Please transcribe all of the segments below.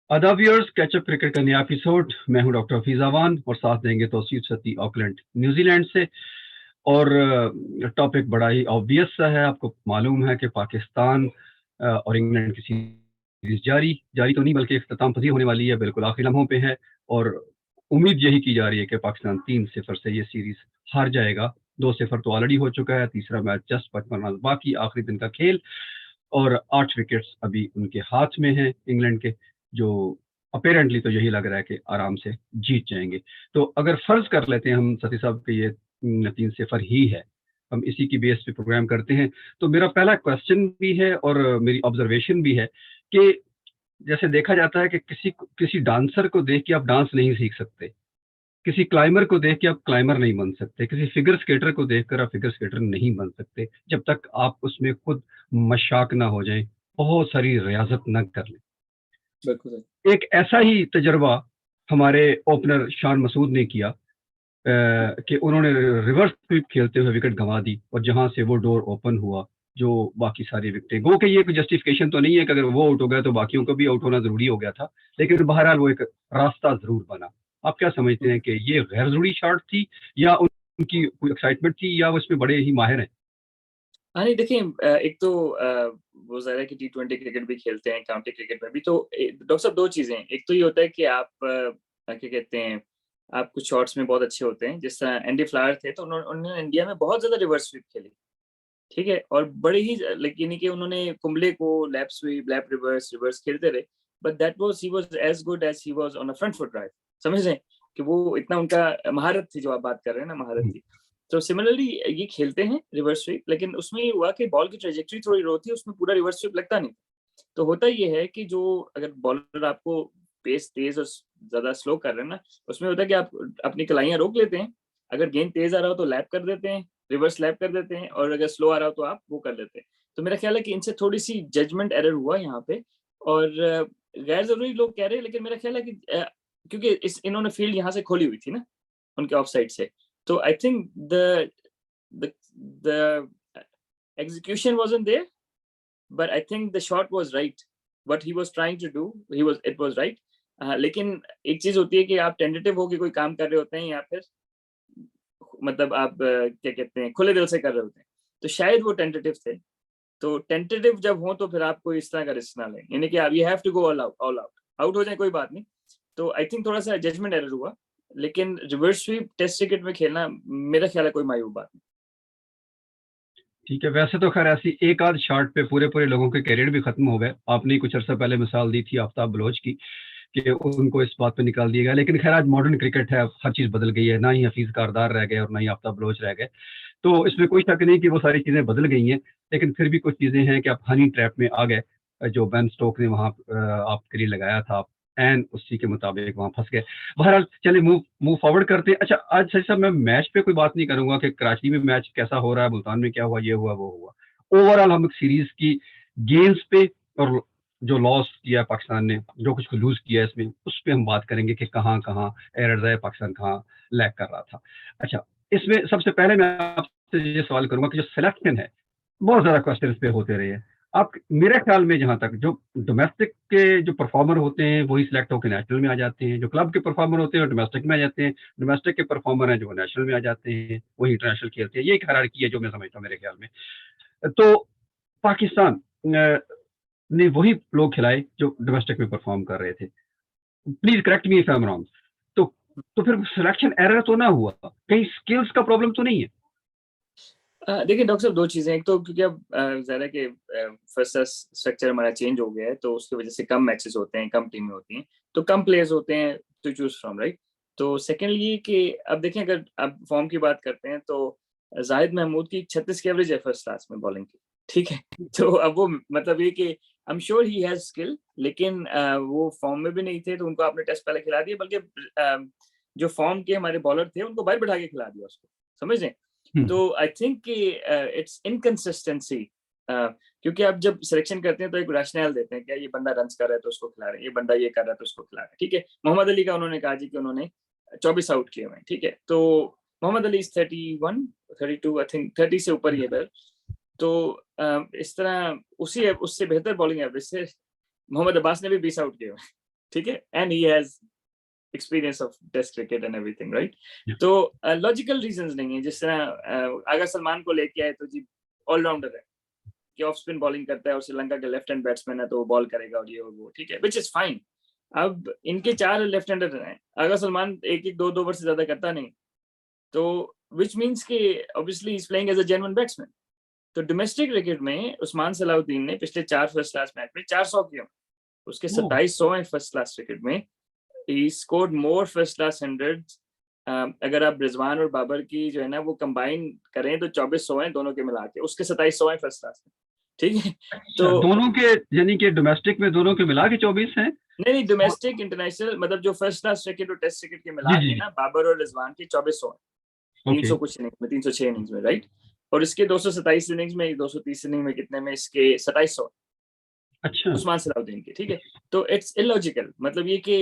आदाब viewers, catch up cricket का नया एपिसोड। मैं हूं डॉक्टर हफीज अवान और साथ देंगे तौसीफ सती ऑकलैंड न्यूजीलैंड से। और टॉपिक बड़ा ही ऑब्वियस सा है। आपको मालूम है कि पाकिस्तान और इंग्लैंड की सीरीज जारी जारी तो नहीं बल्कि इख्तिताम पजीर होने वाली है, बिल्कुल आखिरी लम्हों पे है। और उम्मीद यही की जा रही है कि पाकिस्तान 3-0 से ये सीरीज हार जाएगा। 2-0 तो ऑलरेडी हो चुका है, तीसरा मैच जस्ट 55 रन बाकी, आखिरी दिन का खेल। और 8 विकेट्स अभी उनके हाथ में हैं इंग्लैंड के, जो अपेरेंटली तो यही लग रहा है कि आराम से जीत जाएंगे। तो अगर फर्ज कर लेते हैं हम सती साहब कि ये 3-0 ही है, हम इसी की बेस पे प्रोग्राम करते हैं। तो मेरा पहला क्वेश्चन भी है और मेरी ऑब्जर्वेशन भी है कि जैसे देखा जाता है कि किसी किसी डांसर को देख के आप डांस नहीं सीख सकते, किसी क्लाइमर को देख के आप क्लाइमर नहीं बन सकते, किसी फिगर स्केटर को देखकर आप फिगर स्केटर नहीं बन सकते जब तक आप उसमें खुद मशाक ना हो जाएं, बहुत सारी रियाजत ना कर लें। बिल्कुल। एक ऐसा ही तजर्बा हमारे ओपनर शान मसूद ने किया कि उन्होंने रिवर्स स्वीप खेलते हुए विकेट गंवा दी और जहां से वो डोर ओपन हुआ जो बाकी सारी विकेटें गो के, ये कोई जस्टिफिकेशन तो नहीं है कि अगर वो आउट हो गया तो बाकियों को भी आउट होना जरूरी हो गया था, लेकिन बहरहाल वो एक रास्ता जरूर बना। आप क्या समझते हैं कि ये गैर जरूरी शॉट थी या उनकी कोई एक्साइटमेंट थी या वो इसमें बड़े ही माहिर हैं? हाँ, नहीं देखिए, एक तो वो ज़ाहिर है कि टी20 क्रिकेट भी खेलते हैं, काउंटी क्रिकेट में भी। तो डॉक्टर साहब 2 चीज़ें हैं। एक तो ये होता है कि आप क्या कहते हैं, आप कुछ शॉट्स में बहुत अच्छे होते हैं। जिस तरह एंडी फ्लावर थे, तो उन्होंने इंडिया में बहुत ज़्यादा रिवर्स स्वीप खेली, ठीक है? और बड़े ही यानी कि उन्होंने कुंबले को lap sweep, lap reverse, reverse खेलते रहे। But that was he was as good as he was on a front foot drive. समझ रहे हैं? कि वो इतना उनका महारत थी, जो आप बात कर रहे हैं ना, महारत थी। तो सिमिलरली ये खेलते हैं रिवर्स स्वीप, लेकिन उसमें ये हुआ कि बॉल की ट्रैजेक्टरी थोड़ी लो थी, उसमें पूरा रिवर्स स्वीप लगता नहीं। तो होता ये है कि जो अगर बॉलर आपको पेस तेज और ज़्यादा स्लो कर रहे हैं ना, उसमें होता है कि आप अपनी कलाइयाँ रोक लेते हैं। अगर गेंद तेज आ रहा हो तो लैप कर देते हैं, रिवर्स लैप कर देते हैं, और अगर स्लो आ रहा हो तो आप वो कर देते हैं। तो मेरा ख्याल है कि इनसे थोड़ी-सी जजमेंट एरर हुआ यहाँ पे। और गैर ज़रूरी लोग कह रहे हैं, लेकिन मेरा ख्याल है कि क्योंकि इन्होंने फील्ड यहाँ से खोली हुई थी ना, उनके ऑफ साइड से। तो I think the the execution wasn't there, but I think the shot was right. What he was trying to do, it was right. लेकिन एक चीज होती है कि आप टेंटेटिव होके कोई काम कर रहे होते हैं, या फिर मतलब आप क्या कहते हैं, खुले दिल से कर रहे होते हैं। तो शायद वो टेंटेटिव थे। तो टेंटेटिव जब हो तो फिर आप कोई इस तरह का रिस्क ना लें, यानी कि आप you have to go all out, all out. Out हो जाए कोई बात नहीं। तो आई थिंक थोड़ा सा जजमेंट एरर हुआ, लेकिन रिवर्स स्वीप टेस्ट क्रिकेट में खेलना मेरा ख्याल है कोई मायूब बात नहीं। ठीक है, वैसे तो खैर ऐसी एक आध शॉट पे पूरे पूरे लोगों के करियर भी खत्म हो गए। आपने कुछ अर्सा पहले मिसाल दी थी आफ्ताब बलोच की कि उनको इस बात पे निकाल दिया गया, लेकिन खैर आज मॉडर्न क्रिकेट है, हर चीज बदल गई है। ना ही हफीज कारदार रह गए और ना ही आफ्ताब बलोच रह गए, तो इसमें कोई शक नहीं कि वो सारी चीजें बदल गई हैं। लेकिन फिर भी कुछ चीजें हैं कि आप हनी ट्रैप में आ गए, जो बेन स्टोक ने वहां आपके लिए लगाया था, आप एंड उसी के मुताबिक वहां फंस गए। बहरहाल चलिए मूव मूव फॉरवर्ड करते हैं। अच्छा, आज सही साहब मैं मैच पे कोई बात नहीं करूंगा कि कराची में मैच कैसा हो रहा है, मुल्तान में क्या हुआ, ये हुआ वो हुआ। ओवरऑल हम सीरीज की गेम्स पे और जो लॉस किया पाकिस्तान ने, जो कुछ लूज किया इसमें, उस पर हम बात करेंगे कि कहाँ कहाँ एरर्स है, पाकिस्तान कहाँ लैग कर रहा था। अच्छा, इसमें सबसे पहले मैं आपसे ये सवाल करूंगा कि जो सिलेक्शन है, बहुत ज्यादा क्वेश्चन इस पे होते रहे हैं। आप मेरे ख्याल में जहां तक जो डोमेस्टिक के जो परफॉर्मर होते हैं वही सिलेक्ट होकर नेशनल में आ जाते हैं, जो क्लब के परफॉर्मर होते हैं वो डोमेस्टिक में आ जाते हैं, डोमेस्टिक के परफॉर्मर हैं जो नेशनल में आ जाते हैं, वही इंटरनेशनल खेलते हैं। ये एक हायरार्की है जो मैं समझता हूँ मेरे ख्याल में। तो पाकिस्तान ने वही लोग खिलाए जो डोमेस्टिक में परफॉर्म कर रहे थे। Please correct me if I am wrong. तो तो फिर सिलेक्शन एरर तो ना हुआ, कहीं स्किल्स का प्रॉब्लम तो नहीं है? देखिए डॉक्टर साहब, 2 चीज़ें। एक तो क्योंकि अब ज़ाहिर है कि फर्स्ट स्ट्रक्चर हमारा चेंज हो गया है, तो उसकी वजह से कम मैचेस होते हैं, कम टीमें होती हैं, तो कम प्लेयर्स होते हैं टू चूज़ फ्रॉम, राइट? तो सेकेंडली कि अब देखें, अगर आप फॉर्म की बात करते हैं, तो जाहिद महमूद की 36 की एवरेज है फर्स्ट क्लास में बॉलिंग की, ठीक है? तो अब वो मतलब ये कि I am sure he has skill, लेकिन वो फॉर्म में भी नहीं थे, तो उनको आपने टेस्ट पहले खिला दिया, बल्कि जो फॉर्म के हमारे बॉलर थे, उनको बाहर बिठा के खिला दिया उसको, समझ रहे हैं? तो आई थिंक कि इट्स इनकंसिस्टेंसी, क्योंकि आप जब सिलेक्शन करते हैं तो एक रैशनल देते हैं, क्या ये बंदा रन्स कर रहा है तो उसको खिला रहे हैं, ये बंदा ये कर रहा है तो उसको खिला रहे हैं, ठीक है? मोहम्मद अली का उन्होंने कहा जी कि उन्होंने 24 आउट किए हुए हैं, ठीक है? तो Mohammad Ali is 31, 32, I think 30 से ऊपर ही है बल। तो इस तरह उसी उससे बेहतर बॉलिंग एवरेज से मोहम्मद अब्बास ने भी 20 आउट किए हुए हैं। ठीक है, and he has experience of test cricket and everything, right? Yeah. तो लॉजिकल रीजंस नहीं है, जिस तरह अगर सलमान को लेके आए तो जी ऑलराउंडर है कि ऑफ स्पिन बॉलिंग करता है और श्रीलंका के लेफ्ट हैंड बैट्समैन है तो वो बॉल करेगा और ये और वो, ठीक है, विच इज फाइन। अब इनके 4 लेफ्ट हैंडर हैं, अगर सलमान एक एक दो ओवर से ज्यादा करता नहीं तो विच मीन्स कि obviously is playing as a genuine batsman. तो डोमेस्टिक क्रिकेट में उस्मान सलाउद्दीन ने पिछले 4 फर्स्ट क्लास मैच में 400 किए, उसके 2700 हैं फर्स्ट क्लास क्रिकेट में। He scored more first class hundreds. अगर आप रिजवान और बाबर की जो है ना वो कंबाइन करें तो 2400 हैं दोनों के मिला के, उसके 2700 हैं फर्स्ट क्लास में, ठीक है। तो दोनों के यानी कि डोमेस्टिक में दोनों के मिला के 24 हैं? नहीं, डोमेस्टिक इंटरनेशनल मतलब जो फर्स्ट क्लास क्रिकेट और टेस्ट क्रिकेट के मिला के ना, बाबर और रिजवान के 2400 हैं, 300 कुछ इनिंग्स में, 306 इनिंग्स में, राइट? और इसके 227 इनिंग्स में, 230 इनिंग में कितने में, इसके 2700 अच्छा, उस्मान सलाउद्दीन के, ठीक है। तो इट्स इलॉजिकल, मतलब ये कि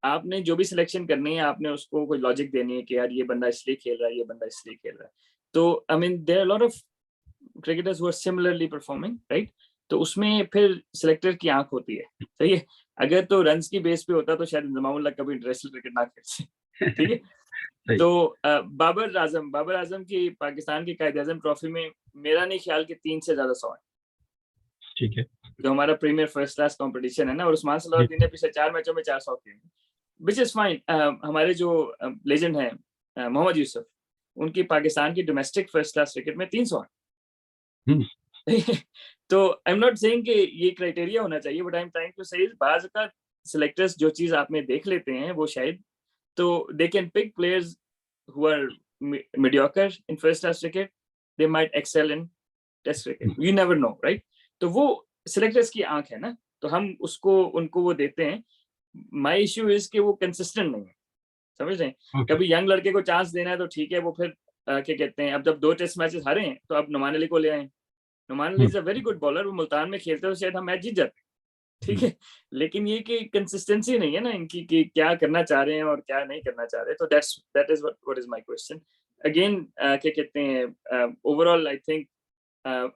आपने जो भी सिलेक्शन करनी है आपने उसको कोई लॉजिक देनी है कि यार ये बंदा इसलिए खेल रहा है, ये बंदा इसलिए खेल रहा है। तो I mean there are lot of cricketers who are similarly performing, right? तो उसमें फिर सिलेक्टर की आंख होती है, सही है। अगर तो रन्स की बेस पे होता तो शायद इंजमामुल्लाह कभी इंटरनेशनल क्रिकेट ना खेलते, ठीक है। तो बाबर आजम की पाकिस्तान की कायद-ए-आज़म ट्रॉफी में मेरा नहीं ख्याल कि 3 से ज्यादा 100 है, ठीक है, जो हमारा प्रीमियर फर्स्ट क्लास कंपटीशन है ना, और उस्मान सलाउद्दीन ने पिछले 4 मैचों में 400 किए, विच इज फाइन। हमारे जो लेजेंड हैं मोहम्मद यूसुफ, उनकी पाकिस्तान की डोमेस्टिक फर्स्ट क्लास क्रिकेट में 300 है। तो आई एम नॉट सेइंग कि ये क्राइटेरिया होना चाहिए, but I am trying to say बाज़ का सिलेक्टर्स जो चीज आप में देख लेते हैं वो शायद, तो they can pick players who are mediocre in first class cricket, they might excel in test cricket, you never know, right? तो वो selectors की आंख है ना, तो हम उसको उनको वो देते हैं। my issue is कि वो consistent नहीं है, समझ रहे हैं? कभी यंग लड़के को चांस देना है तो ठीक है, वो फिर क्या कहते हैं, अब जब 2 टेस्ट मैचेस हारे हैं तो अब नुमान अली को ले आए। Noman Ali is a very good bowler, वो मुल्तान में खेलते तो शायद हम मैच जीत जाते, ठीक है। लेकिन ये कि कंसिस्टेंसी नहीं है ना इनकी कि क्या करना चाह रहे हैं और क्या नहीं करना चाह रहे। तो that is what is my question again. क्या कहते हैं, overall I think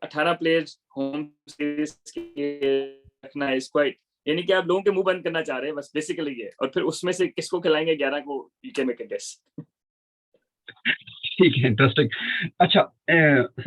18 players home series के रखना इज क्वाइट, यानी कि आप लोगों के मुंह बंद करना चाह रहे हैं बस, बेसिकली ये। और फिर उसमें से किसको खिलाएंगे 11 को, you can make a guess. ठीक है, इंटरेस्टिंग। अच्छा,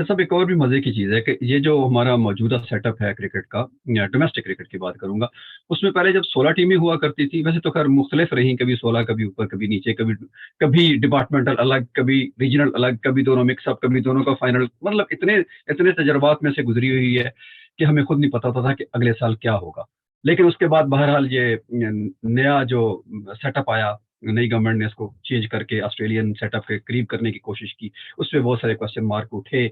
सब एक और भी मजे की चीज है कि ये जो हमारा मौजूदा सेटअप है क्रिकेट का, डोमेस्टिक क्रिकेट की बात करूंगा, उसमें पहले जब 16 टीमें हुआ करती थी, वैसे तो खैर मुख्तलिफ रही, कभी 16, कभी ऊपर, कभी नीचे, कभी डिपार्टमेंटल अलग, कभी रीजनल अलग, कभी दोनों मिक्सअप, कभी दोनों का फाइनल, मतलब इतने इतने तजर्बात में से गुजरी हुई है कि हमें खुद नहीं पता होता था कि अगले साल क्या होगा। लेकिन उसके बाद बहरहाल ये नया जो सेटअप आया, नई गवर्नमेंट ने इसको चेंज करके ऑस्ट्रेलियन सेटअप के करीब करने की कोशिश की, उसमें बहुत सारे क्वेश्चन मार्क उठे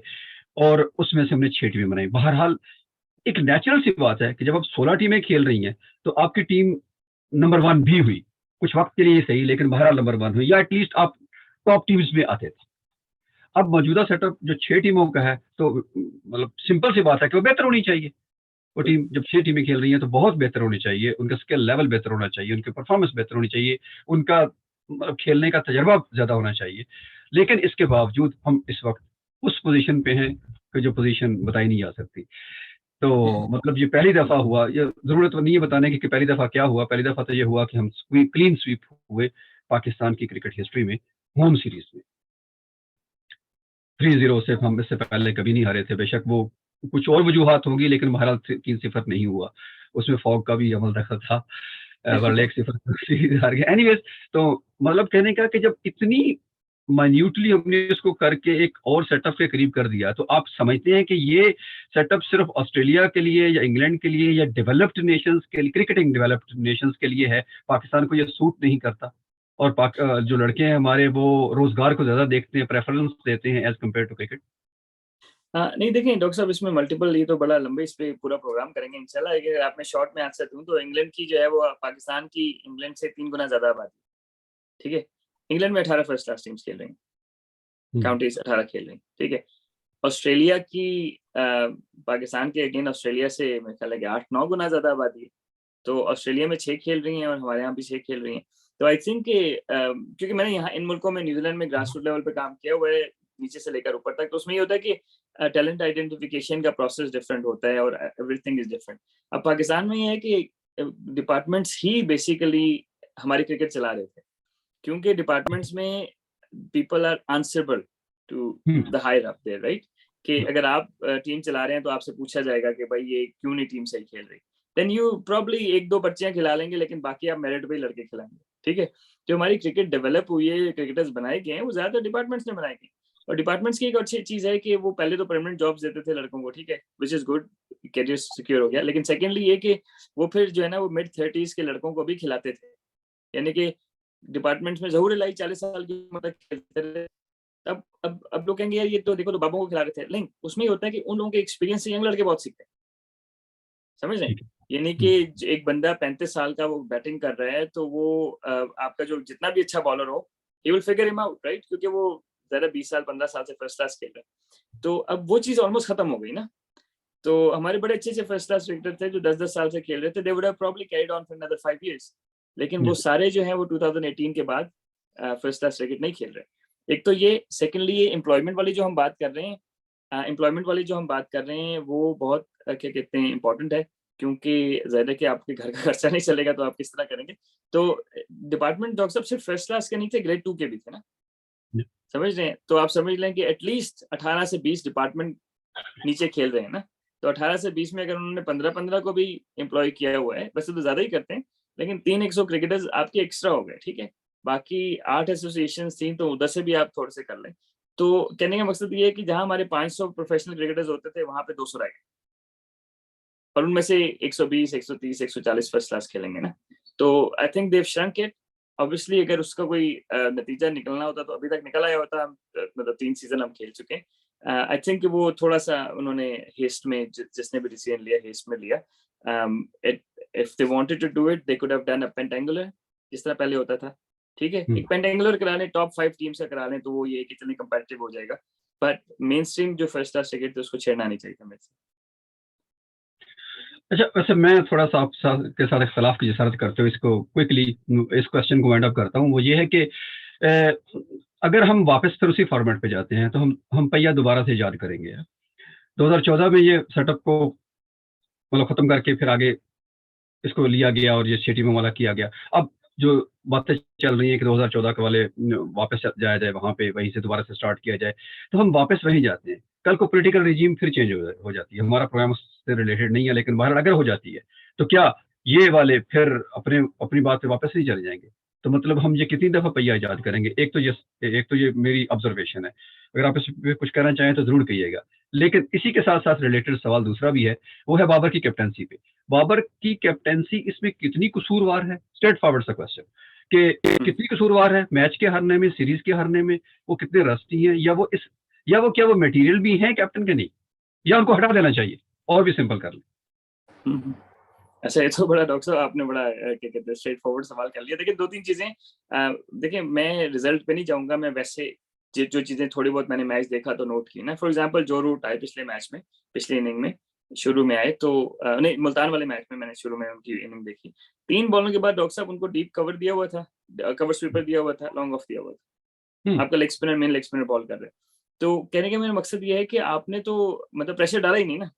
और उसमें से हमने 6 टीमें बनाई। बहरहाल एक नेचुरल सी बात है कि जब आप 16 टीमें खेल रही हैं तो आपकी टीम नंबर 1 भी हुई, कुछ वक्त के लिए सही, लेकिन बहरहाल नंबर 1 हुई, या एटलीस्ट आप टॉप टीम्स में आते थे। अब मौजूदा सेटअप जो 6 टीमों का है, तो मतलब सिंपल सी बात है कि वो बेहतर होनी चाहिए। वो टीम जब 6 टीमें खेल रही हैं तो बहुत बेहतर होनी चाहिए, उनका स्किल लेवल बेहतर होना चाहिए, उनकी परफॉर्मेंस बेहतर होनी चाहिए, उनका मतलब खेलने का तजर्बा ज़्यादा होना चाहिए। लेकिन इसके बावजूद हम इस वक्त उस पोजीशन पे हैं कि जो पोजीशन बताई नहीं जा सकती। तो मतलब ये पहली दफ़ा हुआ, ये ज़रूरत तो नहीं है बताने की कि पहली दफ़ा क्या हुआ। पहली दफ़ा तो ये हुआ कि हम क्लीन स्वीप हुए पाकिस्तान की क्रिकेट हिस्ट्री में, होम सीरीज़ में। 3-0 से हम इससे पहले कभी नहीं हारे थे। बेशक वो कुछ और वजूहात होंगी, लेकिन बहरहाल 3-0 नहीं हुआ। उसमें फॉग का भी अमल दखल था, वरना 1-0 सीरीज हार गए। एनीवेज, तो मतलब कहने का कि जब इतनी माइन्यूटली हमने इसको करके एक और सेटअप के करीब कर दिया, तो आप समझते हैं कि ये सेटअप सिर्फ ऑस्ट्रेलिया के लिए या इंग्लैंड के लिए या डेवलप्ड नेशंस के लिए, क्रिकेटिंग डेवलप्ड नेशंस के लिए है। पाकिस्तान को ये सूट नहीं करता, और जो लड़के हैं हमारे वो रोजगार को ज्यादा देखते हैं, प्रेफरेंस देते हैं एज कम्पेयर टू क्रिकेट। नहीं देखें डॉक्टर साहब, इसमें मल्टीपल, ये तो बड़ा लंबे, इस पे पूरा प्रोग्राम करेंगे इंशाल्लाह। अगर आप मैं शॉर्ट में आंसर दूं तो इंग्लैंड की जो है वो पाकिस्तान की इंग्लैंड से 3 गुना ज्यादा आबादी, ठीक है। इंग्लैंड में 18 फर्स्ट क्लास टीम्स खेल रही हैं, काउंटीज 18 खेल रही हैं, ठीक है। ऑस्ट्रेलिया की पाकिस्तान के अगेन ऑस्ट्रेलिया से मेरे ख्याल है कि 8-9 गुना ज्यादा आबादी है। तो ऑस्ट्रेलिया में 6 खेल रही हैं और हमारे यहाँ भी 6 खेल रही हैं। तो आई थिंक क्योंकि मैंने यहाँ इन मुल्कों में, न्यूजीलैंड में ग्रास रूट लेवल पे काम किया हुआ है, नीचे से लेकर ऊपर तक, तो उसमें ये होता है कि टैलेंट आइडेंटिफिकेशन का प्रोसेस डिफरेंट होता है और एवरीथिंग इज डिफरेंट। अब पाकिस्तान में ये है कि डिपार्टमेंट्स ही बेसिकली हमारी क्रिकेट चला रहे थे, क्योंकि डिपार्टमेंट्स में people are answerable to the higher up there, right? कि अगर आप टीम चला रहे हैं तो आपसे पूछा जाएगा कि भाई ये क्यों नहीं टीम सही खेल रही, देन यू प्रॉब्ली एक दो बच्चियां खिला लेंगे, लेकिन बाकी आप मेरिट पे लड़के खिलाएंगे, ठीक है? जो हमारी क्रिकेट डेवलप हुई है, क्रिकेटर्स बनाए गए हैं, वो ज्यादातर डिपार्टमेंट्स ने बनाए गए। और डिपार्टमेंट्स की एक अच्छी चीज है कि वो पहले तो परमानेंट जॉब्स देते थे लड़कों को, ठीक है, which is good, career secure हो गया। लेकिन सेकेंडली ये कि वो फिर जो है ना वो मिड 30s के लड़कों को भी खिलाते थे, यानी कि डिपार्टमेंट्स में जहूर इलाही 40 साल की उम्र तक खेलते रहे। अब लोग कहेंगे यार ये तो देखो तो बाबों को खिला रहे थे, नहीं, उसमें ये होता है कि उन लोगों के एक्सपीरियंस से यंग लड़के बहुत सीखते हैं, समझ रहे हैं? यानी कि एक बंदा 35 साल का वो बैटिंग कर रहा है तो वो आपका जो जितना भी अच्छा बॉलर हो, he will figure him out, right? क्योंकि वो जरा 20 साल 15 साल से फर्स्ट क्लास खेल रहे हैं। तो अब वो चीज ऑलमोस्ट खत्म हो गई ना। तो हमारे बड़े अच्छे फर्स्ट क्लास क्रिकेटर थे जो 10-10 साल से खेल रहे थे, they would have probably carried on for another 5 years. लेकिन वो सारे जो हैं वो 2018 के बाद फर्स्ट क्लास क्रिकेट नहीं खेल रहे। एक तो ये, सेकेंडली ये एम्प्लॉयमेंट वाली जो हम बात कर रहे हैं, एम्प्लॉयमेंट वाली जो हम बात कर रहे हैं वो बहुत क्या कहते हैं इंपॉर्टेंट है, क्योंकि ज़ाहिर है कि आपके घर का खर्चा नहीं चलेगा तो आप किस तरह करेंगे। तो डिपार्टमेंट डॉक्टर साहब सिर्फ फर्स्ट क्लास के नहीं थे, ग्रेड 2 के भी थे ना, समझ रहे हैं? तो आप समझ लें कि एटलीस्ट 18 से 20 डिपार्टमेंट नीचे खेल रहे हैं ना। तो 18 से 20 में अगर उन्होंने 15-15 को भी एम्प्लॉय किया हुआ है, वैसे तो ज्यादा ही करते हैं, लेकिन 300 क्रिकेटर्स आपके एक्स्ट्रा हो गए, ठीक है? बाकी 8 एसोसिएशन थी तो उधर से भी आप थोड़े से कर लें। तो कहने का मकसद ये है कि जहां हमारे 500 प्रोफेशनल क्रिकेटर्स होते थे वहां पे 200 रह गए, और उनमें से 120, 130, 140 फर्स्ट क्लास खेलेंगे ना। तो I think Dev shrunk it. Obviously अगर उसका कोई नतीजा निकलना होता तो अभी तक निकल आया होता। मतलब 3 सीजन हम खेल चुके हैं। आई थिंक वो थोड़ा सा उन्होंने हेस्ट में जिसने भी डिसीजन लिया हेस्ट में लिया। If they wanted to do it they could have done a pentangular जिस तरह पहले होता था, ठीक है? एक पेंटेंगुलर करा लें, टॉप 5 टीम से करा लें, तो वो ये कितनी कंपेटिटिव हो जाएगा। बट मेन स्ट्रीम जो फर्स्ट क्लास क्रिकेट थे उसको छेड़ना नहीं चाहिए मेरे से। अच्छा, वैसे मैं थोड़ा-सा आप के साथ इख्तिलाफ की जसारत करते हुए इसको क्विकली इस क्वेश्चन को वाइंड अप करता हूँ। वो ये है कि अगर हम वापस फिर उसी फॉर्मेट पे जाते हैं तो हम पहिया दोबारा से ईजाद करेंगे। 2014 में ये सेटअप को मतलब खत्म करके फिर आगे इसको लिया गया और ये 6 टीमों वाला किया गया। अब जो बातें चल रही हैं कि 2014 के वाले वापस जाया जाए, वहाँ पे वहीं से दोबारा से स्टार्ट किया जाए, तो हम वापस वहीं जाते हैं। कल को पॉलिटिकल रिजीम फिर चेंज हो जाती है। हमारा प्रोग्राम उससे रिलेटेड नहीं है, लेकिन बहरहाल अगर हो जाती है, तो क्या ये वाले फिर अपनी बात पे वापस नहीं चले जाएँगे? तो मतलब हम ये कितनी दफ़ा पहिया ईजाद करेंगे? एक तो ये मेरी ऑब्जर्वेशन है। अगर आप इस पे कुछ कहना चाहें तो ज़रूर कहिएगा। लेकिन इसी के साथ-साथ रिलेटेड सवाल दूसरा भी है, वो है बाबर की कैप्टेंसी पे। बाबर की कैप्टेंसी इसमें कितनी कसूरवार है? स्ट्रेट फॉरवर्ड सा क्वेश्चन कि कितनी कसूरवार है? मैच के हारने में, सीरीज के हारने में वो कितने रस्टी हैं, या वो क्या वो मटेरियल भी हैं कैप्टन के नहीं, या उनको हटा देना चाहिए? और भी सिंपल कर लें। अच्छा, ये तो बड़ा डॉक्टर साहब आपने बड़ा क्या कहते हैं स्ट्रेट फॉरवर्ड सवाल कर लिया। देखिए 2-3 चीजें, देखिए मैं रिजल्ट पे नहीं जाऊंगा, मैं वैसे जो चीजें थोड़ी बहुत मैंने मैच देखा तो नोट की ना। फॉर एग्जांपल जो रूट आए पिछले मैच में, पिछली इनिंग में शुरू में आए तो नहीं, मुल्तान वाले मैच में मैंने शुरू में उनकी इनिंग देखी। 3 बॉलों के बाद डॉक्टर साहब उनको डीप कवर दिया हुआ था, कवर स्वीपर दिया हुआ था, लॉन्ग ऑफ दिया हुआ था। आपका leg spinner, main leg spinner ball कर रहे। तो कहने का मेरा मकसद ये है कि आपने तो मतलब प्रेशर डाला ही नहीं ना,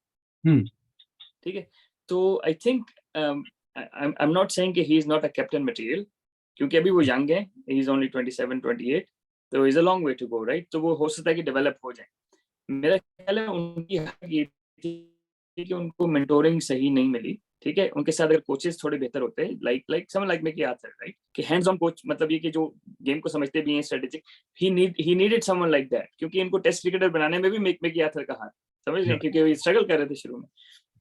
ठीक है? तो I think I am not saying कि he is not a captain material, क्योंकि अभी वो यंग है, ही इज ओनली 27-28, तो is a long way to go, right? तो वो हो सकता है कि डेवलप हो जाए। मेरा ख्याल है उनकी ये थी कि उनको मेंटोरिंग सही नहीं मिली, ठीक है? उनके साथ अगर कोचेस थोड़े बेहतर होते, like someone like Mickey Arthur, right? कि हैंड्स ऑन कोच, मतलब ये कि जो गेम को समझते भी हैं, strategic, he needed someone like that, क्योंकि इनको टेस्ट क्रिकेटर बनाने में भी मिकी आर्थर का हाथ, समझ रहे हैं? क्योंकि वो स्ट्रगल कर रहे थे शुरू में।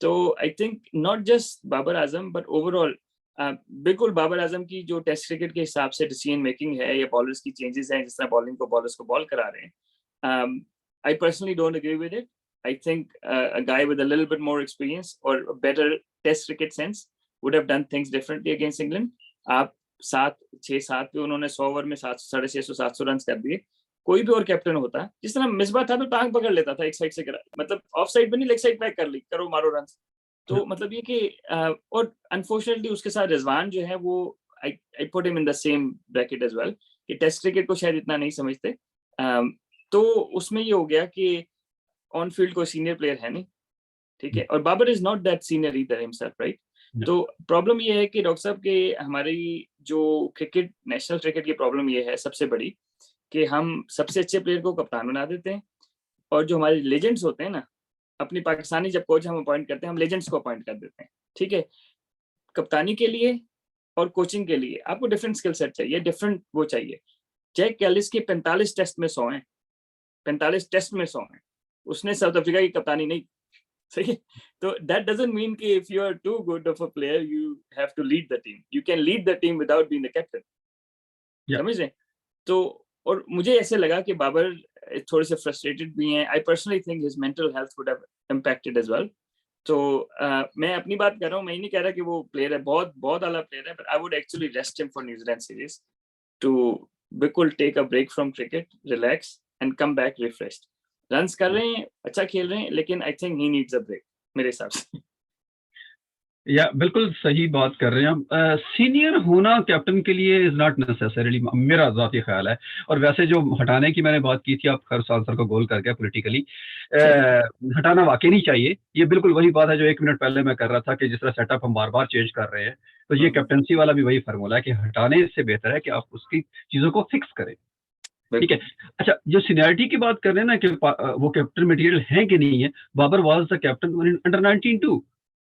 तो I think not just Babar Azam but overall बिल्कुल बाबर आजम की जो टेस्ट क्रिकेट के हिसाब से डिसीजन मेकिंग है या बॉलर्स की चेंजेस हैं, जिस तरह बॉलिंग को बॉलर्स को बॉल करा रहे हैं, I personally don't agree with it. I think a guy with a little bit more experience or a better test cricket sense would have done things differently against England. आप 6-7 पे उन्होंने 100 over में 650-700 run कर दिए। कोई भी और captain होता, जिस तरह मिसबा था तो टांग पकड़ लेता था, एक साइड से मतलब ऑफ साइड पे नहीं, लेग साइड पैक कर ली, करो मारो रन। तो मतलब ये कि और अनफॉर्चुनेटली उसके साथ रिजवान जो है वो I put him in the same bracket as well, कि टेस्ट क्रिकेट को शायद इतना नहीं समझते। तो उसमें ये हो गया कि ऑन फील्ड कोई सीनियर प्लेयर है नहीं, ठीक है? और Babar is not that senior either himself, right? तो प्रॉब्लम ये है कि डॉक्टर साहब कि हमारी जो क्रिकेट, नेशनल क्रिकेट की प्रॉब्लम ये है सबसे बड़ी, कि हम सबसे अच्छे प्लेयर को कप्तान बना देते हैं, और जो हमारे लेजेंड्स होते हैं ना, अपनी पाकिस्तानी जब कोच हम अपॉइंट करते हैं, हम लेजेंड्स को अपॉइंट कर देते हैं, ठीक है। कप्तानी के लिए और कोचिंग के लिए आपको डिफरेंट स्किल सेट चाहिए, डिफरेंट वो चाहिए। जैक कैलिस के 45 टेस्ट में 100 हैं, 45 टेस्ट में 100 हैं, उसने साउथ अफ्रीका की कप्तानी नहीं, सही है। तो दैट डजंट मीन कि if you are too good of a player you have to lead the team, you can lead the team without being the captain, या समझ रहे हैं? तो और मुझे ऐसे लगा कि बाबर थोड़े से फ्रस्ट्रेटेड भी हैं। I personally think his mental health would have impacted as well. तो मैं अपनी बात कर रहा हूँ, मैं ही नहीं कह रहा कि वो प्लेयर है, बहुत बहुत आला प्लेयर है, but I would actually rest him for New Zealand series to बिल्कुल take a break from cricket, relax and come back refreshed. Runs कर रहे हैं, अच्छा खेल रहे हैं, लेकिन I think he needs a break मेरे हिसाब से। या बिल्कुल सही बात कर रहे हैं हम। सीनियर होना कैप्टन के लिए इज नॉट नेसेसरीली, मेरा ज़ाती ख्याल है। और वैसे जो हटाने की मैंने बात की थी, आप खैर आंसर को गोल कर गया पॉलिटिकली। हटाना वाकई नहीं चाहिए। ये बिल्कुल वही बात है जो 1 मिनट पहले मैं कर रहा था, कि जिस तरह सेटअप हम बार बार चेंज कर रहे हैं, तो ये कैप्टनसी वाला भी वही फार्मूला है कि हटाने से बेहतर है कि आप उसकी चीज़ों को फिक्स करें। ठीक है। अच्छा, जो सीनियरिटी की बात कर रहे हैं ना, कि वो कैप्टन मटेरियल है कि नहीं है, Babar was the captain under 19 too.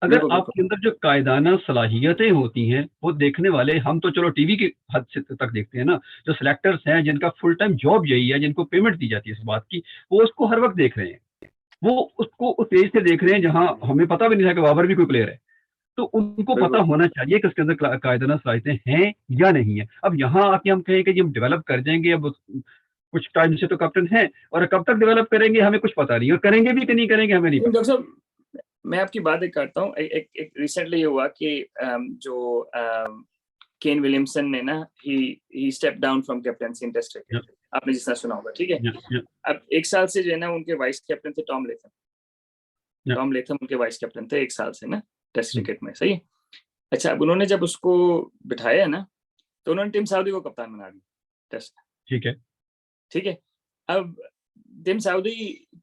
अगर बिल्कुल बिल्कुल आपके अंदर जो कायदाना सलाहियतें होती हैं, वो देखने वाले, हम तो चलो टीवी की हद से तक देखते हैं ना, जो सिलेक्टर्स हैं जिनका फुल टाइम जॉब यही है, जिनको पेमेंट दी जाती है इस बात की, वो उसको हर वक्त देख रहे हैं। वो उसको उस एज से देख रहे हैं जहां हमें पता भी नहीं था कि बाबर भी कोई प्लेयर है। तो उनको पता बिल्कुल होना चाहिए कि उसके अंदर कायदाना सलाहियतें हैं या नहीं है। अब यहाँ आके हम कहें कि जी हम डेवलप कर देंगे, अब कुछ टाइम से तो कैप्टन है, और कब तक डेवलप करेंगे हमें कुछ पता नहीं, और करेंगे भी कि नहीं करेंगे हमें नहीं डॉक्टर पता। साहब, मैं आपकी बात एक करता हूँ। एक रिसेंटली ये हुआ कि जो केन विलियमसन ने ना, he step down from captaincy in test या, क्रिकेट, आपने जितना सुना होगा, ठीक है। या, अब 1 साल से जो है ना, उनके वाइस कैप्टन थे टॉम लेथम। या, टॉम लेथम उनके वाइस कैप्टन थे 1 साल से ना, टेस्ट हम्म, क्रिकेट में, सही है। अच्छा, अब उन्होंने जब उसको बिठाया ना, तो उन्होंने टिम साउदी को कप्तान बना दिया टेस्ट, ठीक है। ठीक है। अब टिम साउदी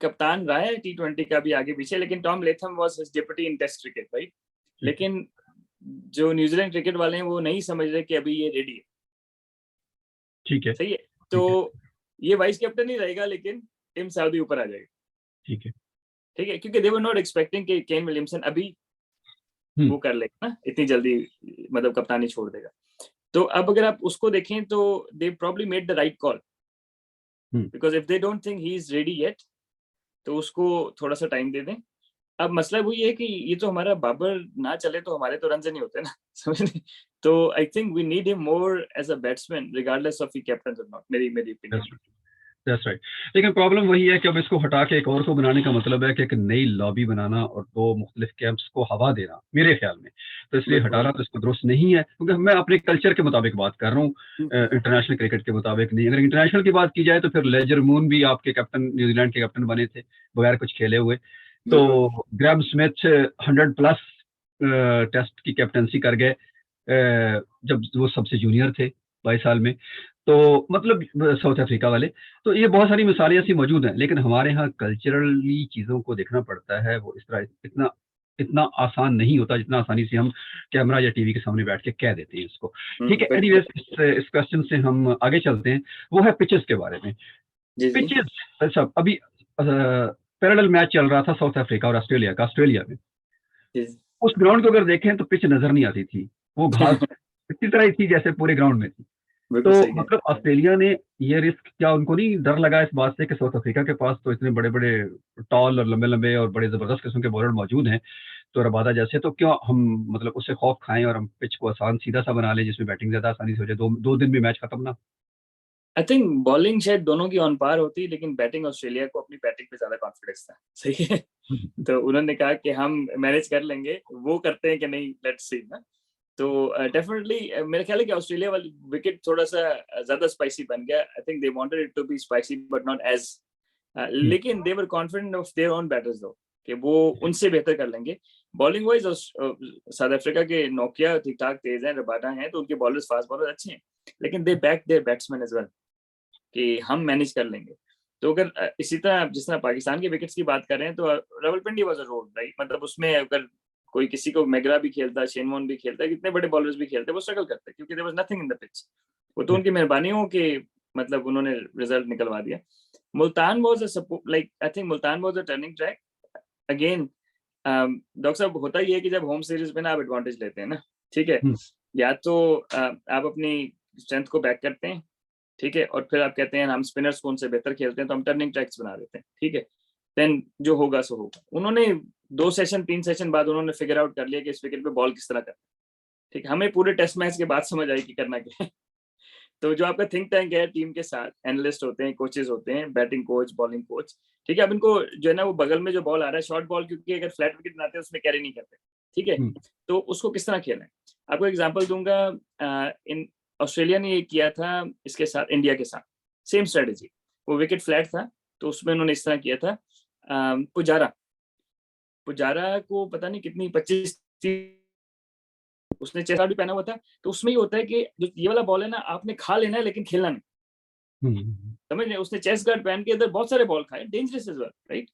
कप्तान रहा है T20 का भी आगे पीछे, लेकिन Tom Latham was his deputy in test cricket, right. ठीक है। लेकिन जो न्यूजीलैंड क्रिकेट वाले हैं वो नहीं समझ रहे कि अभी ये रेडी है, ठीक है। सही है। तो ठीक है। ये वाइस कैप्टन ही रहेगा, लेकिन टिम साउदी ऊपर आ जाएगा, ठीक है। ठीक है, क्योंकि दे वर नॉट एक्सपेक्टिंग कि केन विलियमसन अभी हम्म। वो कर लेगा ना इतनी जल्दी, मतलब कप्तानी छोड़ देगा। तो अब अगर आप उसको देखें तो they probably made the right call, hmm. Because if they don't think he is ready yet, तो उसको थोड़ा सा टाइम दे दें। अब मसला वही है कि ये तो हमारा बाबर ना चले तो हमारे तो रन नहीं होते ना, समझ रहे? तो I think we need him more as a batsman regardless of he captain और नॉट, मेरी मेरी ओपिनियन। That's right. लेकिन प्रॉब्लम वही है कि अब इसको हटा के एक और को बनाने का मतलब है कि एक नई लॉबी बनाना और दो मुख्तलिफ कैंप्स को हवा देना, मेरे ख्याल में। तो इसलिए बिल्कुल हटाना तो इसको दुरुस्त नहीं है, क्योंकि मैं अपने कल्चर के मुताबिक बात कर रहा हूँ, बिल्कुल। इंटरनेशनल क्रिकेट के मुताबिक नहीं। अगर इंटरनेशनल की बात की जाए तो फिर लेजर मून भी आपके कैप्टन, न्यूजीलैंड के कैप्टन बने थे बगैर कुछ खेले हुए। बिल्कुल तो ग्रैम स्मिथ 100+ टेस्ट की कैप्टनसी कर गए, जब वो सबसे जूनियर थे 22 साल में। तो मतलब साउथ अफ्रीका वाले। तो ये बहुत सारी मिसालें ऐसी मौजूद हैं, लेकिन हमारे यहाँ कल्चरली चीज़ों को देखना पड़ता है। वो इस तरह इतना इतना आसान नहीं होता जितना आसानी से हम कैमरा या टीवी के सामने बैठ के कह देते हैं इसको। ठीक है, बिल्कुल। एनीवेज इस क्वेश्चन से हम आगे चलते हैं। वो है पिचेस के बारे में। जी जी पिचेस, अच्छा, अभी पैरेलल मैच चल रहा था साउथ अफ्रीका और ऑस्ट्रेलिया का, ऑस्ट्रेलिया में। जी उस ग्राउंड को अगर देखें तो पिच नजर नहीं आती थी। वो घास इसी तरह ही थी जैसे पूरे ग्राउंड में थी। बिल्कुल तो सही कह मतलब ऑस्ट्रेलिया ने ये रिस्क, क्या उनको नहीं डर लगा इस बात से कि साउथ अफ्रीका के पास तो इतने बड़े बड़े टॉल और लंबे लंबे और बड़े जबरदस्त किस्म के बॉलर मौजूद हैं, तो रबादा जैसे, तो क्यों हम मतलब उससे खौफ खाएं और हम पिच को आसान सीधा सा बना लें जिसमें बैटिंग ज्यादा आसानी से हो जाए, दो दिन में मैच खत्म ना। आई थिंक बॉलिंग शायद दोनों की ऑन पार होती, लेकिन बैटिंग ऑस्ट्रेलिया को अपनी बैटिंग पे ज्यादा कॉन्फिडेंस था, सही है। तो उन्होंने कहा कि हम मैनेज कर लेंगे, वो करते हैं कि नहीं, लेट्स सी ना। तो डेफिनेटली मेरा ख्याल है कि ऑस्ट्रेलिया वाली विकेट थोड़ा सा ज्यादा स्पाइसी बन गया। I think they wanted it to be spicy but not as, लेकिन they were confident of their own batters though, कि वो उनसे बेहतर कर लेंगे। बॉलिंग वाइज साउथ अफ्रीका के नोकिया ठीक ठाक तेज हैं, रबाडा हैं, तो उनके बॉलर्स, फास्ट बॉलर अच्छे हैं, लेकिन they back their batsman as well, कि हम मैनेज कर लेंगे। तो अगर इसी तरह जिस तरह पाकिस्तान के विकेट्स की बात कर रहे हैं, तो Rawalpindi was a road, right, मतलब उसमें अगर कोई किसी को मैगरा भी खेलता है, शेन वॉर्न भी खेलता है, कितने बड़े बॉलर्स भी खेलते हैं, वो स्ट्रगल करते हैं क्योंकि there was nothing in the pitch. वो तो उनकी मेहरबानी हो कि मतलब उन्होंने रिजल्ट निकलवा दिया। Multan was a like I think Multan was a turning track again. Doctor साहब होता ही है कि जब होम सीरीज में ना आप एडवांटेज लेते हैं ना, ठीक है, या तो आप अपनी स्ट्रेंथ को बैक करते हैं, ठीक है, और फिर आप कहते हैं हम स्पिनर्स कौन से बेहतर खेलते हैं तो हम टर्निंग ट्रैक्स बना देते हैं, ठीक है, देन जो होगा सो होगा। उन्होंने 2 सेशन 3 सेशन बाद उन्होंने फिगर आउट कर लिया कि इस विकेट पे बॉल किस तरह करना है, ठीक है। हमें पूरे टेस्ट मैच के बाद समझ आई कि करना क्या है। तो जो आपका थिंक टैंक है टीम के साथ, एनालिस्ट होते हैं, कोचेस होते हैं, बैटिंग कोच, बॉलिंग कोच, ठीक है, अब इनको जो है ना वो बगल में जो बॉल आ रहा है शॉर्ट बॉल, क्योंकि अगर फ्लैट विकेट बनाते हैं उसमें कैरी नहीं करते, ठीक है, तो उसको किस तरह खेलें। आपको एग्जांपल दूंगा, इन ऑस्ट्रेलिया ने ये किया था इसके साथ, इंडिया के साथ सेम स्ट्रेटेजी। वो विकेट फ्लैट था तो उसमें उन्होंने इस तरह किया था, पुजारा को पता नहीं कितनी 25 उसने चेस्ट गार्ड भी पहना हुआ था, तो उसमें ये होता है कि जो ये वाला बॉल है ना आपने खा लेना है लेकिन खेलना नहीं, समझ रहे, उसने चेस्ट गार्ड पहन के इधर बहुत सारे बॉल खाए, डेंजरस इज वेल, राइट,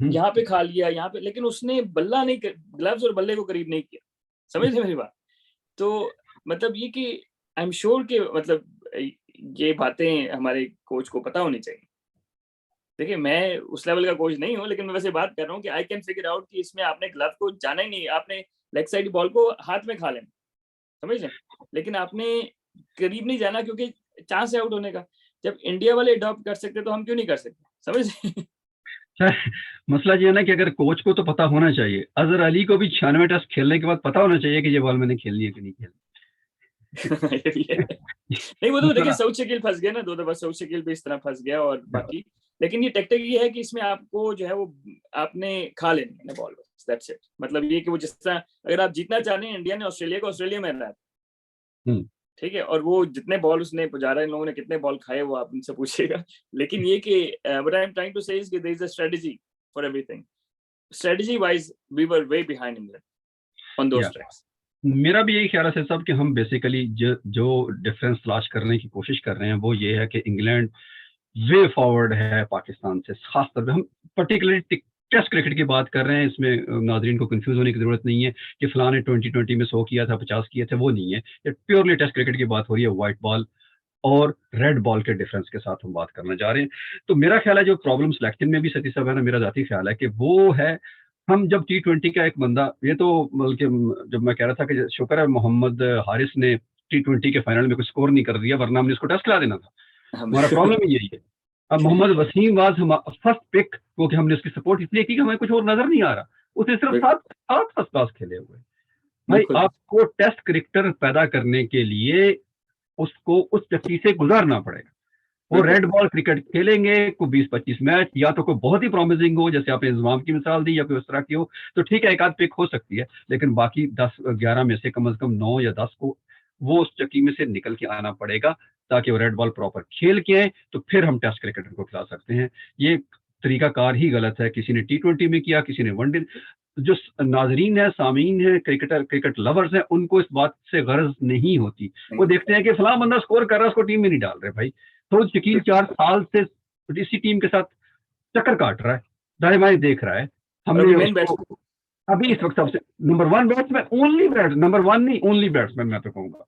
यहाँ पे खा लिया, यहाँ पे, लेकिन उसने बल्ला नहीं, ग्लव्स और बल्ले को करीब नहीं किया, समझ रहे मेरी बात। तो मतलब ये कि आई एम श्योर कि मतलब ये बातें हमारे कोच को पता होनी चाहिए। देखिए मैं उस लेवल का कोच नहीं हूँ, लेकिन मैं वैसे बात कर रहा हूँ कि आई कैन फिगर आउट कि इसमें आपने ग्लव को जाना ही नहीं, आपने लेग साइड बॉल को हाथ में खा लेना, समझ रहे, लेकिन आपने करीब नहीं जाना क्योंकि चांस है आउट होने का। जब इंडिया वाले अडॉप्ट कर सकते तो हम क्यों नहीं कर सकते, समझ रहे। मसला ये है ना कि अगर कोच को तो पता होना चाहिए, अजहर अली को भी 96 टेस्ट खेलने के बाद पता होना चाहिए कि ये बॉल मैंने खेलनी है कि नहीं खेलनी। ये भी है। नहीं वो तो देखिए सऊद शकील फंस गया ना 2 दफा, सऊद शकील भी इस तरह फंस गया और बाकी, लेकिन ये टेक्टिक ये है कि इसमें आपको जो है वो आपने खा लेनी है बॉल, दैट्स इट। मतलब ये कि वो जिस तरह अगर आप जीतना चाह रहे हैं इंडिया ने ऑस्ट्रेलिया को, ऑस्ट्रेलिया में रहा है, ठीक है, और वो जितने बॉल उसने पुजारा इन लोगों ने कितने बॉल खाए वो आप उनसे पूछिएगा, लेकिन ये कि what I am trying to say is कि there is a strategy for everything. Strategy wise we were way behind England on those tracks. मेरा भी यही ख्याल है साहब कि हम बेसिकली जो डिफरेंस तलाश करने की कोशिश कर रहे हैं वो ये है कि इंग्लैंड वे फॉरवर्ड है पाकिस्तान से, खासतौर पे हम पर्टिकुलरली टेस्ट क्रिकेट की बात कर रहे हैं। इसमें नाजरीन को कंफ्यूज होने की जरूरत नहीं है कि फलां ने 2020 में 100 किया था, 50 किए थे, वो नहीं है। ये प्योरली टेस्ट क्रिकेट की बात हो रही है, व्हाइट बॉल और रेड बॉल के डिफरेंस के साथ हम बात करना जा रहे हैं। तो मेरा ख्याल है जो प्रॉब्लम सिलेक्शन में भी सतीश साहब है ना, मेरा जाती ख्याल है कि वो है, हम जब T20 का एक बंदा, ये तो बल्कि जब मैं कह रहा था कि शुक्र है मोहम्मद हारिस ने T20 के फाइनल में कुछ स्कोर नहीं कर दिया, वरना हमने इसको टेस्ट खिला देना था। हमारा प्रॉब्लम ही यही है। अब Mohammad Wasim was first pick, क्योंकि हमने उसकी सपोर्ट इसलिए की कि हमें कुछ और नजर नहीं आ रहा, उसने सिर्फ 7 फर्स्ट क्लास खेले हुए। भाई आपको टेस्ट क्रिकेटर पैदा करने के लिए उसको उस चक्की से गुजारना पड़ेगा। वो रेड बॉल क्रिकेट खेलेंगे को 20-25 मैच, या तो कोई बहुत ही प्रॉमिसिंग हो जैसे आपने इंजमाम की मिसाल दी, या कोई उस तरह की हो तो ठीक है, एक आध पिक हो सकती है, लेकिन बाकी 10-11 में से कम 9 या 10 को वो उस चक्की में से निकल के आना पड़ेगा ताकि वो रेड बॉल प्रॉपर खेल के आए, तो फिर हम टेस्ट क्रिकेटर को खिला सकते हैं। ये तरीकाकार ही गलत है। किसी ने T20 में किया, किसी ने वनडे। जो नाजरीन है, सामीन है, क्रिकेट लवर्स हैं, उनको इस बात से गर्ज नहीं होती। वो देखते हैं कि फलां बंदा स्कोर कर रहा है, उसको टीम में नहीं डाल रहे। भाई तो शकील 4 साल से इसी टीम के साथ चक्कर काट रहा है, दाएं बाएं देख रहा है। हमने अभी इस वक्त सबसे number 1 batsman, only batsman, number 1 नहीं, ओनली बैट्समैन मैं तो कहूंगा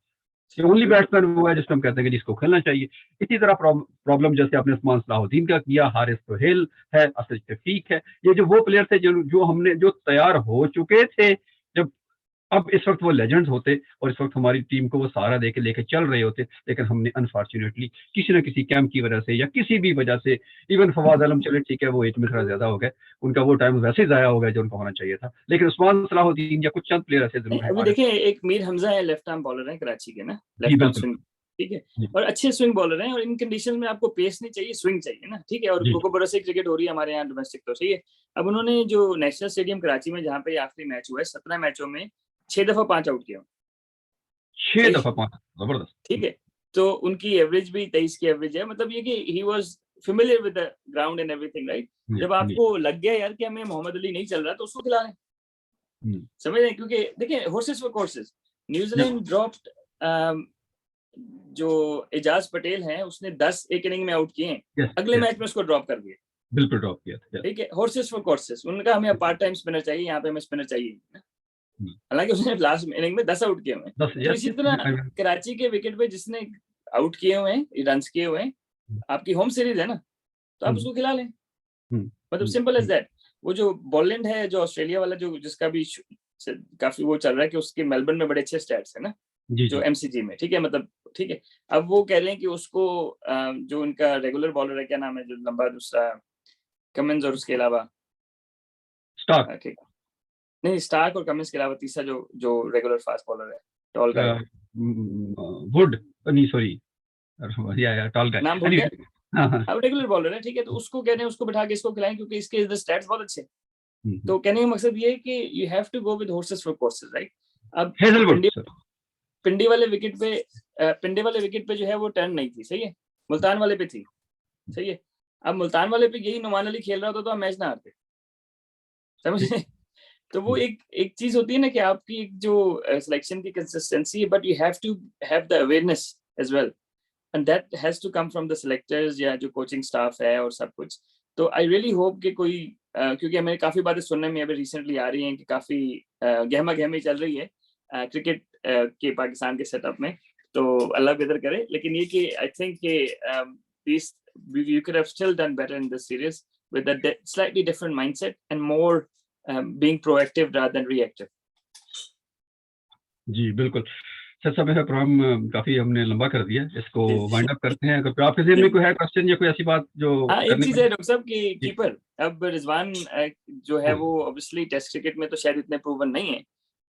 कि ओनली बैट्समैन वो है जिसको हम कहते हैं कि जिसको खेलना चाहिए। इसी तरह प्रॉब्लम जैसे आपने उस्मान सलाहुद्दीन का किया, हारिस सोहेल है, असद शफीक है, ये जो वो प्लेयर थे जो हमने जो तैयार हो चुके थे, जब अब इस वक्त वो लेजेंड्स होते और इस वक्त हमारी टीम को वो सहारा देके लेके चल रहे होते, लेकिन हमने अनफॉर्चुनेटली किसी न किसी कैंप की वजह से या किसी भी वजह से, इवन फवाद आलम चले ठीक है वो एज में थोड़ा ज्यादा हो गए, उनका वो टाइम वैसे ही जाया हो गया जो उनका होना चाहिए था, लेकिन उस्मान सलाहुद्दीन या कुछ चंद प्लेयर ऐसे जरूर हैं। अभी देखिए एक मीर हमजा है, लेफ्ट आर्म बॉलर है कराची के ना, लेफ्ट आर्म स्विंग, ठीक है, और अच्छे स्विंग बॉलर हैं, और इन कंडीशन में आपको पेस नहीं चाहिए, स्विंग चाहिए ना, ठीक है, और कोको बरसे क्रिकेट हो रही है हमारे यहाँ डोमेस्टिक तो सही है। अब उन्होंने जो नेशनल स्टेडियम कराची में जहाँ पे आखिरी मैच हुआ है, 17 मैचों में 6 दफा 5 आउट किया, 6 दफा 5, जबरदस्त, ठीक है। तो उनकी एवरेज भी 23 की एवरेज है, मतलब ये कि he was familiar with the ground and everything, right. जब आपको लग गया यार कि हमें मोहम्मद अली नहीं चल रहा तो उसको खिला लें, समझ रहे हैं, क्योंकि देखिए horses for courses. New Zealand dropped, जो एजाज पटेल हैं उसने 10 एक इनिंग में आउट किए हैं, अगले मैच में उसको ड्रॉप कर दिया, बिल्कुल ड्रॉप किया था, ठीक है। हॉर्सेस फॉर कोर्सेस, उनका हमें पार्ट टाइम स्पिनर चाहिए, यहाँ पे हमें स्पिनर चाहिए ना, हालांकि उसने लास्ट इनिंग में 10 आउट किए हुए हैं। 10 तो इसी तरह कराची के विकेट पे जिसने आउट किए हुए हैं, रन किए हुए हैं, आपकी होम सीरीज है ना, तो आप उसको खिला लें। मतलब सिंपल एज दैट। वो जो बॉलैंड है, जो ऑस्ट्रेलिया वाला, जो जिसका भी काफी वो चल रहा है कि उसके मेलबर्न में बड़े अच्छे स्टैट्स है ना, जो एमसीजी में, ठीक है, मतलब ठीक है। अब वो कह रहे हैं कि उसको जो उनका रेगुलर बॉलर है, क्या नाम है जो लंबा दूसरा, कमिंस, और उसके अलावा स्टार्क, नहीं, स्टार्क और कमिंस के अलावा तीसरा जो जो रेगुलर फास्ट बॉलर है, टॉल गाय, वुड, नहीं सॉरी, या टॉल गाय, नाम भूल गया। हाँ, अब रेगुलर बॉलर है, ठीक है, तो उसको कह रहे हैं उसको बिठा के इसको खिलाएं, क्योंकि इसके स्टैट्स बहुत अच्छे। तो कहने का मकसद ये है कि you have to go with horses for courses, right. अब पिंडी वाले विकेट पे जो है वो टर्न नहीं थी, सही है, मुल्तान वाले पे थी, सही है। अब मुल्तान वाले पे यही नुमान अली खेल रहा होता तो हम मैच ना हारते, समझे। तो वो एक चीज होती है ना कि आपकी एक जो सिलेक्शन की कंसिस्टेंसी है, but you have to have the awareness as well, and that has to come from the selectors या जो कोचिंग स्टाफ है और सब कुछ। तो आई रियली होप कि कोई क्योंकि हमें काफी बातें सुनने में अभी रिसेंटली आ रही हैं कि काफी गहमा गहमी चल रही है क्रिकेट के पाकिस्तान के सेटअप में, तो अल्लाह बेहतर करे। लेकिन ये कि आई थिंक कि you could have still done better in this series with a slightly different mindset and more being proactive rather than reactive. जी बिल्कुल सर, समय है, प्रोग्राम काफी हमने लंबा कर दिया, इसको वाइंड अप करते हैं। अगर आपके जेब में कोई है क्वेश्चन या कोई ऐसी बात जो हाँ, एक चीज है डॉक्टर साहब कि कीपर अब रिजवान जो है वो ऑब्वियसली टेस्ट क्रिकेट में तो शायद इतने प्रूवन नहीं है,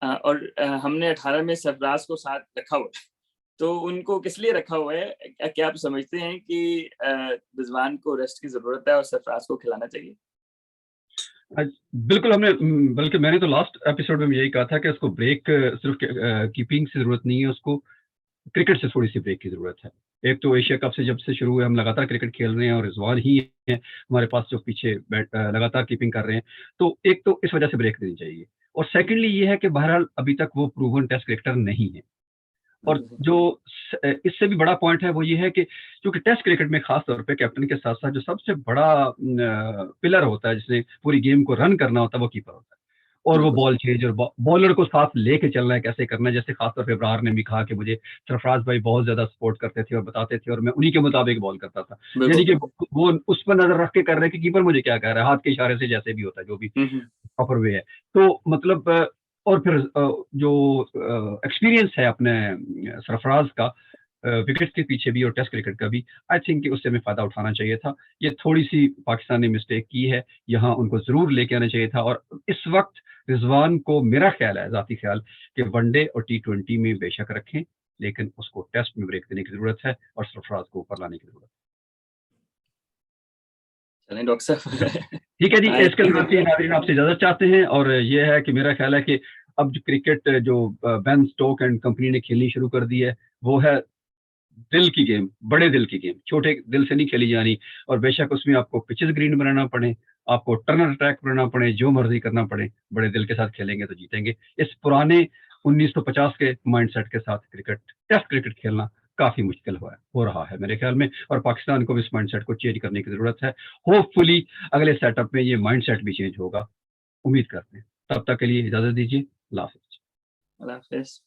और हमने 18 में सरफराज को साथ रखा हुआ है, तो उनको किस लिए रखा हुआ है? क्या आप समझते हैं कि रिजवान को रेस्ट की जरूरत है और सरफराज को खिलाना चाहिए? बिल्कुल, हमने बल्कि मैंने तो लास्ट एपिसोड में यही कहा था कि उसको ब्रेक सिर्फ कीपिंग से जरूरत नहीं है, उसको क्रिकेट से थोड़ी सी ब्रेक की जरूरत है। एक तो एशिया कप से जब से शुरू हुए हम लगातार क्रिकेट खेल रहे हैं और रिजवान ही है हमारे पास जो पीछे लगातार कीपिंग कर रहे हैं, तो एक तो इस वजह से ब्रेक देनी चाहिए। और सेकेंडली ये है कि बहरहाल अभी तक वो प्रूवन टेस्ट क्रिकेटर नहीं है। और जो इससे भी बड़ा पॉइंट है वो ये है कि क्योंकि टेस्ट क्रिकेट में खास तौर पे कैप्टन के साथ साथ जो सबसे बड़ा पिलर होता है जिसने पूरी गेम को रन करना होता है वो कीपर होता है। और वो बॉल चेंज और बॉलर को साथ लेके चलना है, कैसे करना है। जैसे खासतौर पे ब्रार ने भी कहा कि मुझे सरफराज भाई बहुत ज्यादा सपोर्ट करते थे और बताते थे और मैं उन्हीं के मुताबिक बॉल करता था। यानी कि वो उस पर नजर रख के कर रहे हैं कि कीपर मुझे क्या कह रहा है, हाथ के इशारे से जैसे भी होता है, जो भी प्रॉपर वे है। तो मतलब और फिर जो एक्सपीरियंस है अपने सरफराज का विकेट के पीछे भी और टेस्ट क्रिकेट का भी, आई थिंक कि उससे हमें फायदा उठाना चाहिए था। ये थोड़ी सी पाकिस्तान ने मिस्टेक की है, यहाँ उनको जरूर लेके आना चाहिए था। और इस वक्त रिजवान को मेरा ख्याल है, जाती ख्याल, कि वनडे और T20 में बेशक रखें, लेकिन उसको टेस्ट में ब्रेक देने की जरूरत है और सरफराज को ऊपर लाने की जरूरत है। डॉक्टर साहब ठीक है जी, इसके साथ ही नाज़रीन आपसे इजाजत चाहते हैं। और ये है कि मेरा ख्याल है कि अब जो क्रिकेट जो बेन स्टोक एंड कंपनी ने खेलनी शुरू कर दी है वो है दिल की गेम, बड़े दिल की गेम, छोटे दिल से नहीं खेली जानी। और बेशक उसमें आपको पिचेस ग्रीन बनाना पड़े, आपको टर्नर अटैक बनाना पड़े, जो मर्जी करना पड़े, बड़े दिल के साथ खेलेंगे तो जीतेंगे। इस पुराने 1950 के माइंडसेट के साथ क्रिकेट, टेस्ट क्रिकेट खेलना काफी मुश्किल हो रहा है मेरे ख्याल में, और पाकिस्तान को भी इस माइंडसेट को चेंज करने की जरूरत है। होपफुली अगले सेटअप में ये माइंडसेट भी चेंज होगा, उम्मीद करते हैं। तब तक के लिए इजाजत दीजिए, अल्लाह हाफिज।